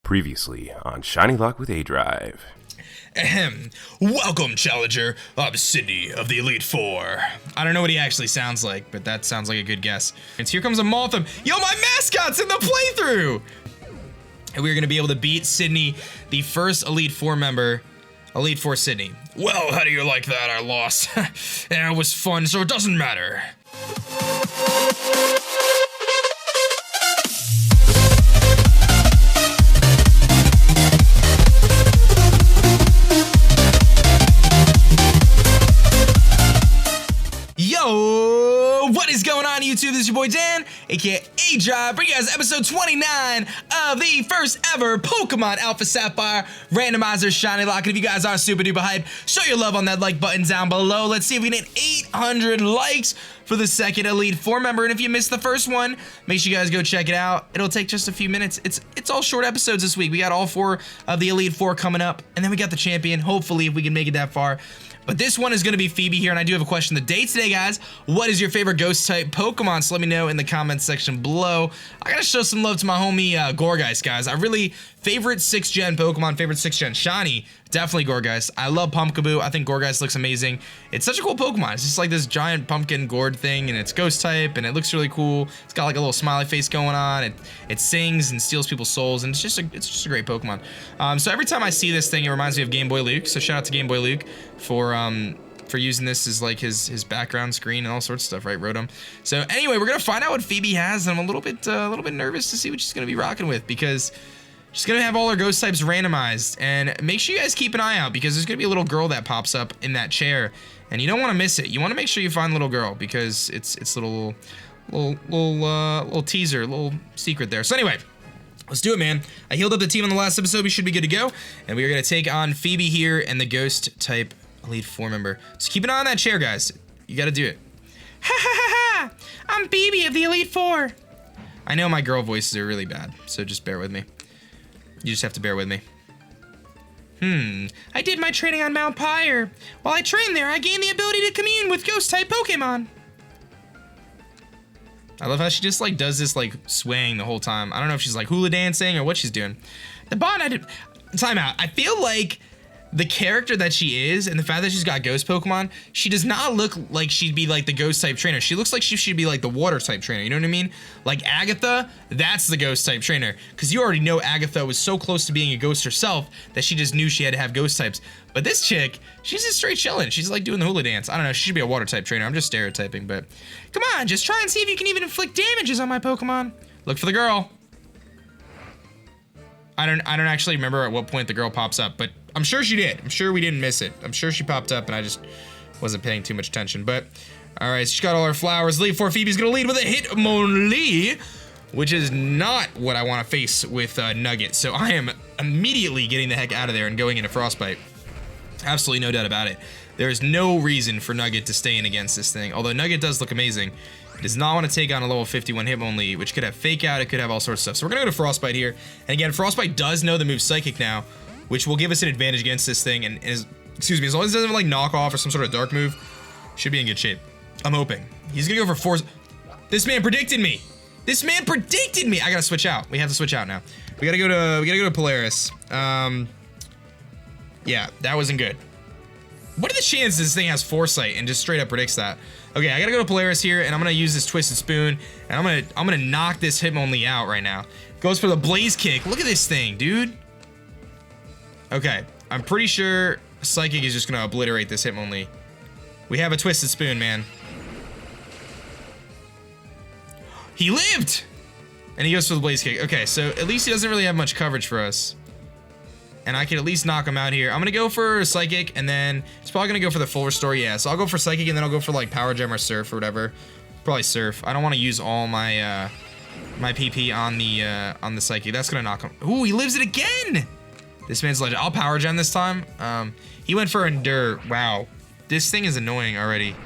Previously on ShinyLockes with aDrive. Ahem. Welcome, Challenger. I'm Sydney of the Elite Four. I don't know what he actually sounds like, but that sounds like a good guess. And here comes a Maltham. Yo, my mascot's in the playthrough! And we're gonna be able to beat Sydney, the first Elite Four member. Elite Four Sydney. Well, how do you like that? I lost. Yeah, it was fun, so it doesn't matter. Yo, what is going on YouTube? This is your boy Dan, aka aDrive, bringing you guys episode 29 of the first ever Pokemon Alpha Sapphire Randomizer ShinyLocke. And if you guys are super duper hype, show your love on that like button down below. Let's see if we can hit 800 likes for the second Elite Four member. And if you missed the first one, make sure you guys go check it out. It'll take just a few minutes. It's all short episodes this week. We got all 4 of the Elite Four coming up, and then we got the champion, hopefully, if we can make it that far. But this one is going to be Phoebe here, and I do have a question of the day today, guys. What is your favorite ghost-type Pokemon? So let me know in the comments section below. I gotta show some love to my homie Gourgeist, guys. Favorite 6th gen Pokemon, favorite 6th gen Shiny, definitely Gourgeist. I love Pumpkaboo. I think Gourgeist looks amazing. It's such a cool Pokemon. It's just like this giant pumpkin gourd thing, and it's ghost-type, and it looks really cool. It's got like a little smiley face going on. It sings and steals people's souls, and it's just a great Pokemon. So every time I see this thing, it reminds me of Game Boy Luke. So shout out to Game Boy Luke for using this as like his background screen and all sorts of stuff, right, Rotom? So anyway, we're gonna find out what Phoebe has, and I'm a little bit nervous to see what she's gonna be rocking with, because she's gonna have all her ghost types randomized. And make sure you guys keep an eye out, because there's gonna be a little girl that pops up in that chair, and you don't want to miss it. You want to make sure you find the little girl, because it's a little teaser, little secret there. So anyway, let's do it, man. I healed up the team on the last episode. We should be good to go, and we are gonna take on Phoebe here and the ghost type Elite Four member. So keep an eye on that chair, guys. You gotta do it. Ha ha ha ha! I'm Phoebe of the Elite Four. I know my girl voices are really bad, so just bear with me. You just have to bear with me. I did my training on Mount Pyre. While I trained there, I gained the ability to commune with ghost-type Pokemon. I love how she just like does this like swaying the whole time. I don't know if she's like hula dancing or what she's doing. The bond I did. Time out. I feel like the character that she is, and the fact that she's got ghost Pokemon, she does not look like she'd be like the ghost type trainer. She looks like she should be like the water type trainer, you know what I mean? Like Agatha, that's the ghost type trainer. Because you already know Agatha was so close to being a ghost herself that she just knew she had to have ghost types. But this chick, she's just straight chilling. She's like doing the hula dance. I don't know, she should be a water type trainer. I'm just stereotyping, but come on, just try and see if you can even inflict damages on my Pokemon. Look for the girl. I don't actually remember at what point the girl pops up, but I'm sure she did. I'm sure we didn't miss it. I'm sure she popped up and I just wasn't paying too much attention. But all right, she's got all her flowers. Elite Four Phoebe's gonna lead with a Hitmonlee, which is not what I want to face with Nugget. So I am immediately getting the heck out of there and going into Frostbite. Absolutely no doubt about it. There is no reason for Nugget to stay in against this thing. Although Nugget does look amazing, it does not want to take on a level 51 Hitmonlee, which could have Fake Out, it could have all sorts of stuff. So we're gonna go to Frostbite here. And again, Frostbite does know the move Psychic now, which will give us an advantage against this thing. And excuse me, as long as it doesn't have like knock off or some sort of dark move, should be in good shape. I'm hoping. He's gonna go for Force. This man predicted me. This man predicted me. I gotta switch out. We have to switch out now. We gotta go to Polaris. Yeah, that wasn't good. What are the chances this thing has Foresight and just straight up predicts that? Okay, I gotta go to Polaris here, and I'm gonna use this Twisted Spoon, and I'm gonna knock this Hitmonlee out right now. Goes for the Blaze Kick. Look at this thing, dude. Okay, I'm pretty sure Psychic is just gonna obliterate this Hitmonlee. We have a Twisted Spoon, man. He lived! And he goes for the Blaze Kick. Okay, so at least he doesn't really have much coverage for us. And I can at least knock him out here. I'm gonna go for Psychic, and then it's probably gonna go for the full restore. Yeah, so I'll go for Psychic, and then I'll go for like Power Gem or Surf or whatever. Probably Surf. I don't want to use all my my PP on the Psychic. That's gonna knock him. Ooh, he lives it again. This man's legend. I'll Power Gem this time. He went for Endure. Wow, this thing is annoying already.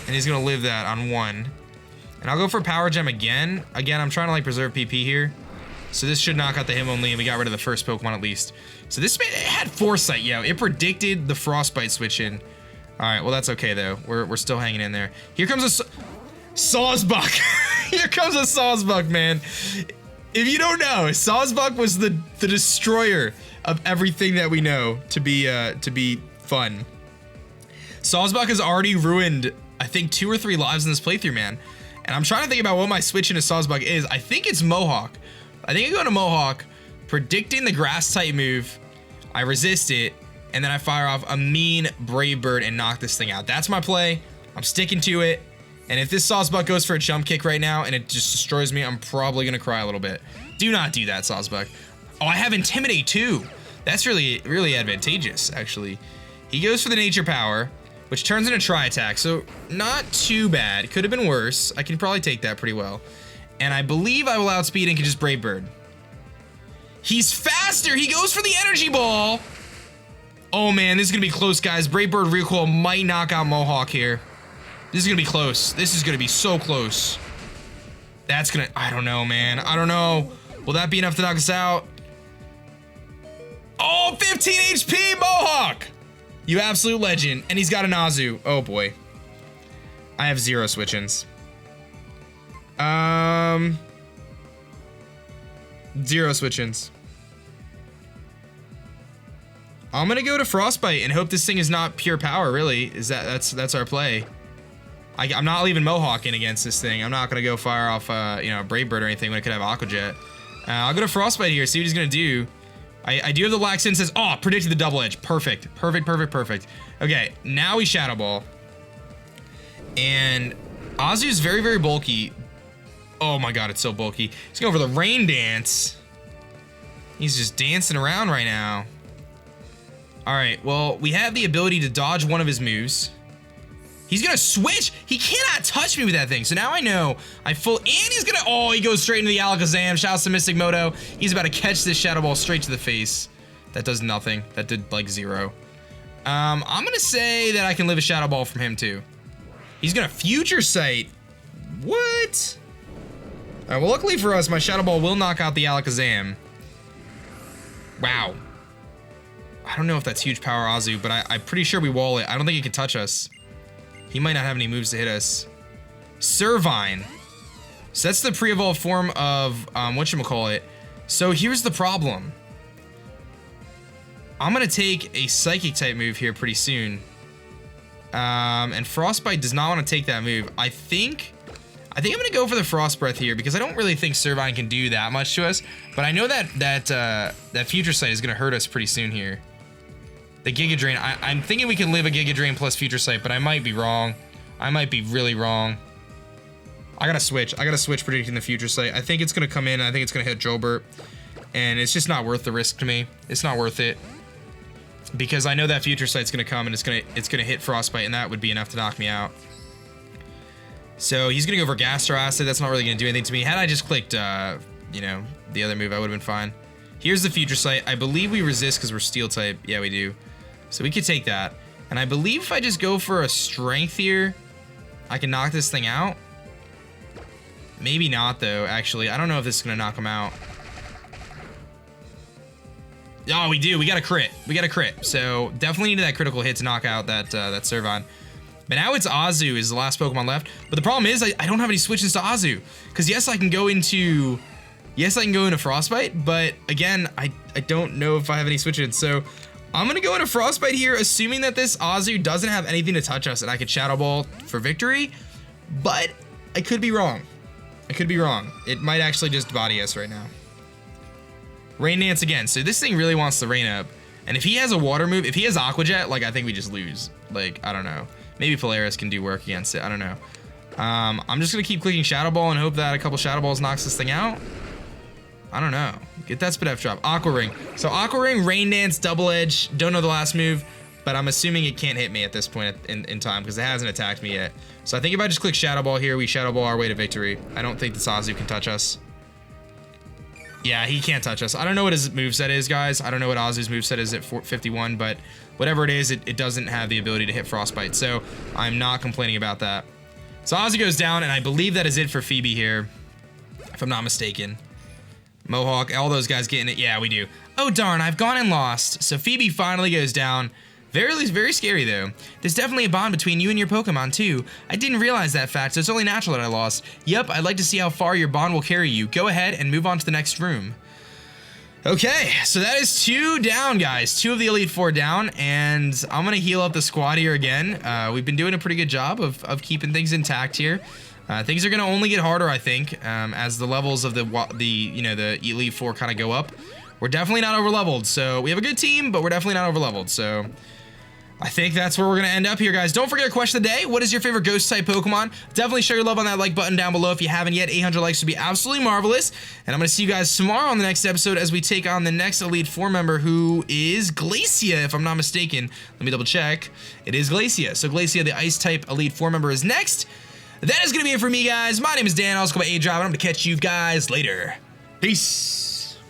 And he's gonna live that on 1. And I'll go for Power Gem again. Again, I'm trying to like preserve PP here. So this should knock out the Hitmonlee, and we got rid of the first Pokemon at least. So this man, it had Foresight, yo. It predicted the Frostbite switch in. All right, well that's okay though. We're still hanging in there. Here comes a Sawsbuck. Here comes a Sawsbuck, man. If you don't know, Sawsbuck was the destroyer of everything that we know to be fun. Sawsbuck has already ruined, I think, 2 or 3 lives in this playthrough, man. And I'm trying to think about what my switch into Sawsbuck is. I think it's Mohawk. I think I go to Mohawk, predicting the grass type move. I resist it, and then I fire off a mean Brave Bird and knock this thing out. That's my play. I'm sticking to it. And if this Sawsbuck goes for a jump kick right now and it just destroys me, I'm probably gonna cry a little bit. Do not do that, Sawsbuck. Oh, I have Intimidate too. That's really, really advantageous, actually. He goes for the Nature Power, which turns into Tri-Attack, so not too bad. Could have been worse. I can probably take that pretty well. And I believe I will outspeed and can just Brave Bird. He's faster. He goes for the Energy Ball. Oh man, this is gonna be close, guys. Brave Bird recoil might knock out Mohawk here. This is gonna be close. This is gonna be so close. That's gonna, I don't know, man. I don't know. Will that be enough to knock us out? Oh, 15 HP, Mohawk! You absolute legend. And he's got an Azu. Oh boy. I have 0 switch-ins. 0 switch-ins. I'm gonna go to Frostbite and hope this thing is not pure power, really. That's our play. I'm not leaving Mohawk in against this thing. I'm not gonna go fire off you know, Brave Bird or anything when I could have Aqua Jet. I'll go to Frostbite here, see what he's gonna do. I do have the Black Sin says, oh, predicted the double edge. Perfect, perfect, perfect, perfect. Okay, now we Shadow Ball. And Azu's very, very bulky. Oh my god, it's so bulky. He's going for the Rain Dance. He's just dancing around right now. Alright, well, we have the ability to dodge one of his moves. He's gonna switch. He cannot touch me with that thing. So now I know and he's gonna, oh, he goes straight into the Alakazam. Shouts to Mystic Moto. He's about to catch this Shadow Ball straight to the face. That does nothing. That did like 0. I'm gonna say that I can live a Shadow Ball from him too. He's gonna Future Sight. What? Alright, well, luckily for us, my Shadow Ball will knock out the Alakazam. Wow. I don't know if that's huge power Azu, but I'm pretty sure we wall it. I don't think he can touch us. He might not have any moves to hit us. Servine. So that's the pre-evolved form of, whatchamacallit. So here's the problem. I'm gonna take a Psychic type move here pretty soon. And Frostbite does not want to take that move. I think I'm gonna go for the Frost Breath here because I don't really think Servine can do that much to us. But I know that Future Sight is gonna hurt us pretty soon here. The Giga Drain, I'm thinking we can live a Giga Drain plus Future Sight, but I might be wrong. I might be really wrong. I gotta switch predicting the Future Sight. I think it's gonna come in, I think it's gonna hit Jolbert. And it's just not worth the risk to me. It's not worth it. Because I know that Future Sight's gonna come and it's gonna hit Frostbite, and that would be enough to knock me out. So he's gonna go for Gastro Acid. That's not really gonna do anything to me. Had I just clicked, you know, the other move, I would've been fine. Here's the Future Sight. I believe we resist because we're Steel type. Yeah, we do. So we could take that. And I believe if I just go for a Strength here, I can knock this thing out. Maybe not, though, actually. I don't know if this is going to knock him out. Oh, we do. We got a crit. We got a crit. So definitely needed that critical hit to knock out that Servine. But now it's Azu is the last Pokemon left. But the problem is I don't have any switches to Azu. Because yes, I can go into Frostbite. But again, I don't know if I have any switches. So I'm going to go into Frostbite here, assuming that this Azu doesn't have anything to touch us and I could Shadow Ball for victory. But I could be wrong. I could be wrong. It might actually just body us right now. Rain Dance again. So this thing really wants to rain up. And if he has a water move, if he has Aqua Jet, like, I think we just lose. Like, I don't know. Maybe Polaris can do work against it. I don't know. I'm just going to keep clicking Shadow Ball and hope that a couple Shadow Balls knocks this thing out. I don't know. Get that Spidef drop. Aqua Ring. So Aqua Ring, Rain Dance, Double Edge. Don't know the last move, but I'm assuming it can't hit me at this point in time because it hasn't attacked me yet. So I think if I just click Shadow Ball here, we Shadow Ball our way to victory. I don't think this Azu can touch us. Yeah, he can't touch us. I don't know what his moveset is, guys. I don't know what Azu's moveset is at 51, but whatever it is, it doesn't have the ability to hit Frostbite. So I'm not complaining about that. So Azu goes down, and I believe that is it for Phoebe here, if I'm not mistaken. Mohawk, all those guys getting it. Yeah, we do. Oh, darn, I've gone and lost. So Phoebe finally goes down. Very scary though. There's definitely a bond between you and your Pokemon too. I didn't realize that fact, so it's only natural that I lost. Yep, I'd like to see how far your bond will carry you. Go ahead and move on to the next room. Okay, so that is 2 down, guys. 2 of the Elite Four down, and I'm gonna heal up the squad here again. We've been doing a pretty good job of keeping things intact here. Things are gonna only get harder, I think, as the levels of the Elite Four kind of go up. We're definitely not over-leveled, so we have a good team, but we're definitely not over-leveled, so I think that's where we're gonna end up here, guys. Don't forget our question of the day. What is your favorite ghost-type Pokemon? Definitely show your love on that like button down below if you haven't yet. 800 likes would be absolutely marvelous. And I'm gonna see you guys tomorrow on the next episode as we take on the next Elite Four member, who is Glacia, if I'm not mistaken. Let me double check. It is Glacia. So Glacia, the Ice-type Elite Four member, is next. That is gonna be it for me, guys. My name is Dan. I also go by aDrive, and I'm gonna catch you guys later. Peace.